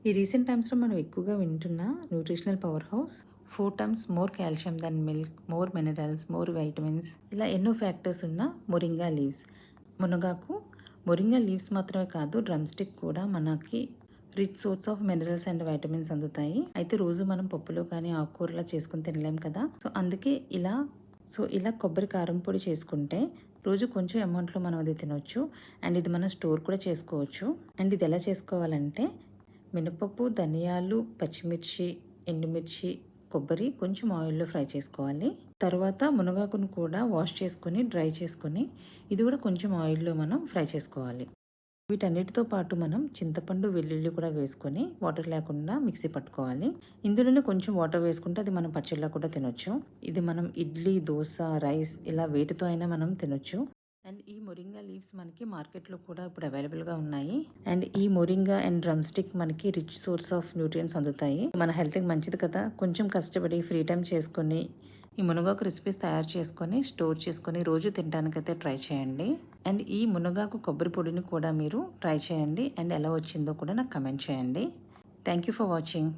ఈ రీసెంట్ టైమ్స్లో మనం ఎక్కువగా వింటున్న nutritional power house 4 times more calcium than milk, more minerals, more vitamins, ఇలా ఎన్నో ఫ్యాక్టర్స్ ఉన్న మొరింగా లీవ్స్. మునగాకు మొరింగా లీవ్స్ మాత్రమే కాదు, డ్రమ్ స్టిక్ కూడా మనకి rich source of minerals and vitamins అందుతాయి. అయితే రోజు మనం పప్పులో కానీ ఆకుకూరలా చేసుకుని తినలేం కదా, సో అందుకే ఇలా కొబ్బరి కారం పొడి చేసుకుంటే రోజు కొంచెం అమౌంట్లో మనం అది తినొచ్చు. అండ్ ఇది మనం స్టోర్ కూడా చేసుకోవచ్చు. అండ్ ఇది ఎలా చేసుకోవాలంటే, మినపప్పు, ధనియాలు, పచ్చిమిర్చి, ఎండుమిర్చి, కొబ్బరి కొంచెం ఆయిల్లో ఫ్రై చేసుకోవాలి. తర్వాత మునగాకును కూడా వాష్ చేసుకొని డ్రై చేసుకొని ఇది కూడా కొంచెం ఆయిల్లో మనం ఫ్రై చేసుకోవాలి. వీటన్నిటితో పాటు మనం చింతపండు, వెల్లుల్లి కూడా వేసుకొని వాటర్ లేకుండా మిక్సీ పట్టుకోవాలి. ఇందులోనే కొంచెం వాటర్ వేసుకుంటే అది మనం పచ్చడిలా కూడా తినొచ్చు. ఇది మనం ఇడ్లీ, దోశ, రైస్ ఇలా వేటితో అయినా మనం తినొచ్చు. అండ్ ఈ మొరింగా లీవ్స్ మనకి మార్కెట్లో కూడా ఇప్పుడు అవైలబుల్గా ఉన్నాయి. అండ్ ఈ మొరింగా అండ్ డ్రమ్ స్టిక్ మనకి రిచ్ సోర్స్ ఆఫ్ న్యూట్రియంట్స్ అందుతాయి. మన హెల్త్కి మంచిది కదా. కొంచెం కష్టపడి ఫ్రీ టైం చేసుకొని ఈ మునగాకు రెసిపీస్ తయారు చేసుకొని స్టోర్ చేసుకొని రోజు తినడానికైతే ట్రై చేయండి. అండ్ ఈ మునగాకు కొబ్బరి పొడిని కూడా మీరు ట్రై చేయండి. అండ్ ఎలా వచ్చిందో కూడా నాకు కమెంట్ చేయండి. Thank you for watching.